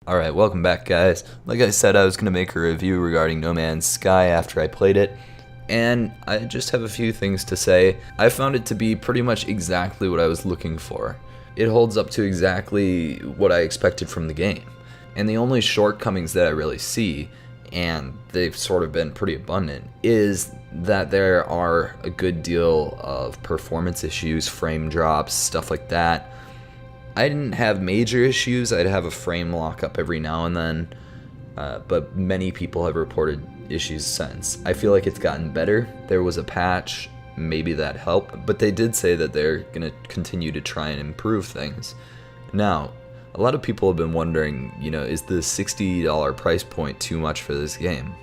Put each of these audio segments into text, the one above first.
Alright, welcome back guys. Like I said, I was going to make a review regarding No Man's Sky after I played it, and I just have a few things to say. I found it to be pretty much exactly what I was looking for. It holds up to exactly what I expected from the game. And the only shortcomings that I really see, and they've sort of been pretty abundant, is that there are a good deal of performance issues, frame drops, stuff like that. I didn't have major issues. I'd have a frame lockup every now and then, but many people have reported issues since. I feel like it's gotten better. There was a patch, maybe that helped, but they did say that they're going to continue to try and improve things. Now, a lot of people have been wondering, is the $60 price point too much for this game?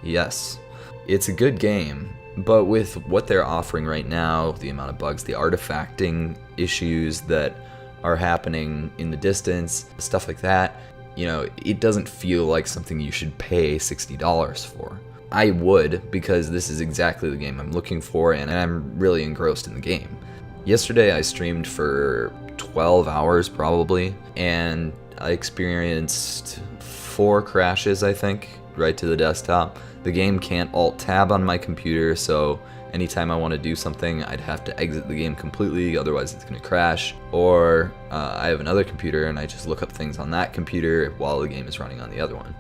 Yes, it's a good game, but with what they're offering right now, the amount of bugs, the artifacting issues that are happening in the distance, stuff like that, it doesn't feel like something you should pay $60 for. I would, because this is exactly the game I'm looking for, and I'm really engrossed in the game. Yesterday I streamed for 12 hours probably, and I experienced 4 crashes, I think, right to the desktop. The game can't alt-tab on my computer, so anytime I want to do something, I'd have to exit the game completely, otherwise it's going to crash. Or I have another computer and I just look up things on that computer while the game is running on the other one.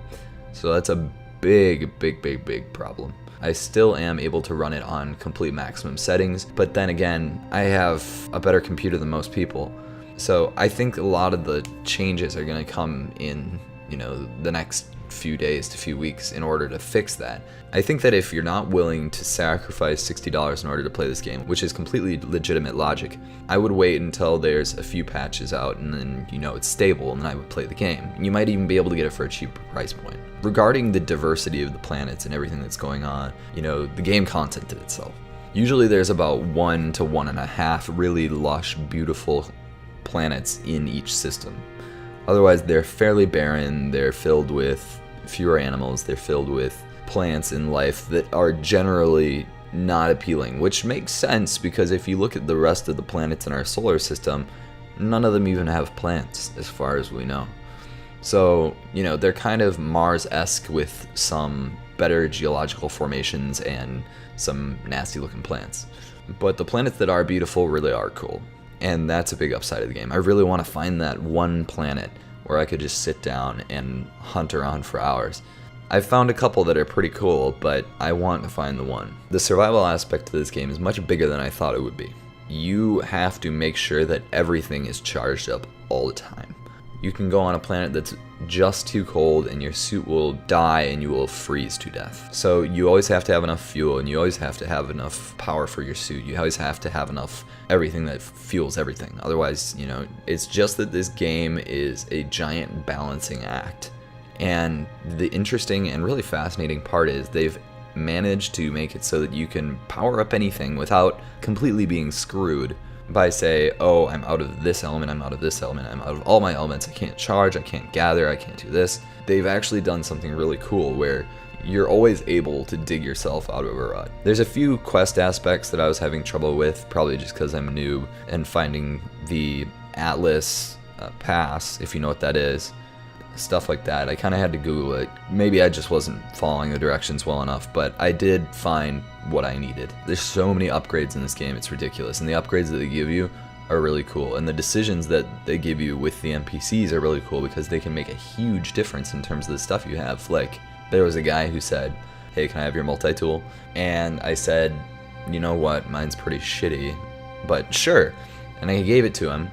So that's a big problem. I still am able to run it on complete maximum settings, but then again, I have a better computer than most people. So I think a lot of the changes are going to come in, the next few days to few weeks in order to fix that. I think that if you're not willing to sacrifice $60 in order to play this game, which is completely legitimate logic, I would wait until there's a few patches out and then it's stable, and then I would play the game. You might even be able to get it for a cheaper price point. Regarding the diversity of the planets and everything that's going on, the game content itself. Usually there's about 1 to 1.5 really lush, beautiful planets in each system. Otherwise, they're fairly barren, they're filled with fewer animals, they're filled with plants and life that are generally not appealing, which makes sense because if you look at the rest of the planets in our solar system, none of them even have plants as far as we know. So, they're kind of Mars-esque with some better geological formations and some nasty looking plants. But the planets that are beautiful really are cool. And that's a big upside of the game. I really want to find that one planet where I could just sit down and hunt around for hours. I've found a couple that are pretty cool, but I want to find the one. The survival aspect of this game is much bigger than I thought it would be. You have to make sure that everything is charged up all the time. You can go on a planet that's just too cold and your suit will die and you will freeze to death. So you always have to have enough fuel, and you always have to have enough power for your suit. You always have to have enough everything that fuels everything. Otherwise, it's just that this game is a giant balancing act. And the interesting and really fascinating part is they've managed to make it so that you can power up anything without completely being screwed by say, oh, I'm out of this element, I'm out of this element, I'm out of all my elements, I can't charge, I can't gather, I can't do this. They've actually done something really cool where you're always able to dig yourself out of a rut. There's a few quest aspects that I was having trouble with, probably just because I'm a noob, and finding the Atlas pass, if you know what that is. Stuff like that. I kind of had to Google it. Maybe I just wasn't following the directions well enough, but I did find what I needed. There's so many upgrades in this game, it's ridiculous, and the upgrades that they give you are really cool, and the decisions that they give you with the NPCs are really cool because they can make a huge difference in terms of the stuff you have. Like, there was a guy who said, hey, can I have your multi-tool? And I said, you know what, mine's pretty shitty, but sure. And I gave it to him,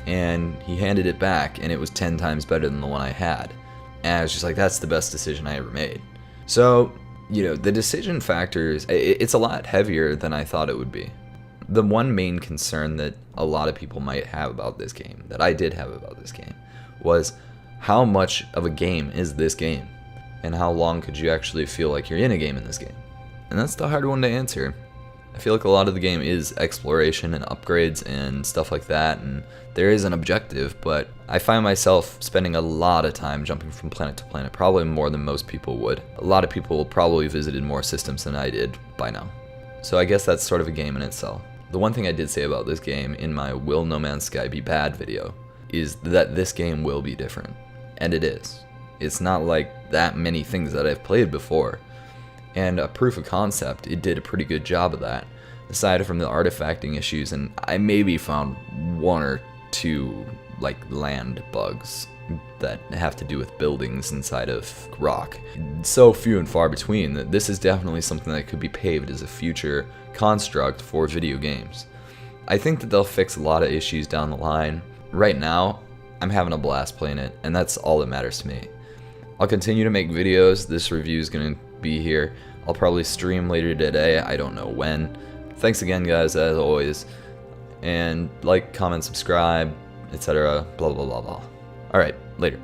and he handed it back, and it was 10 times better than the one I had. And I was just like, that's the best decision I ever made. So, the decision factors, it's a lot heavier than I thought it would be. The one main concern that a lot of people might have about this game, that I did have about this game, was how much of a game is this game? And how long could you actually feel like you're in a game in this game? And that's the hard one to answer. I feel like a lot of the game is exploration and upgrades and stuff like that, and there is an objective, but I find myself spending a lot of time jumping from planet to planet, probably more than most people would. A lot of people probably visited more systems than I did by now. So I guess that's sort of a game in itself. The one thing I did say about this game in my Will No Man's Sky Be Bad video is that this game will be different. and it is. It's not like that many things that I've played before. And a proof of concept, it did a pretty good job of that. Aside from the artifacting issues, and I maybe found one or two like land bugs that have to do with buildings inside of rock. So few and far between that this is definitely something that could be paved as a future construct for video games. I think that they'll fix a lot of issues down the line. Right now, I'm having a blast playing it, and that's all that matters to me. I'll continue to make videos. This review is going to be here. I'll probably stream later today. I don't know when. Thanks again, guys, as always. And like, comment, subscribe, etc. Blah, blah, blah, blah. Alright, later.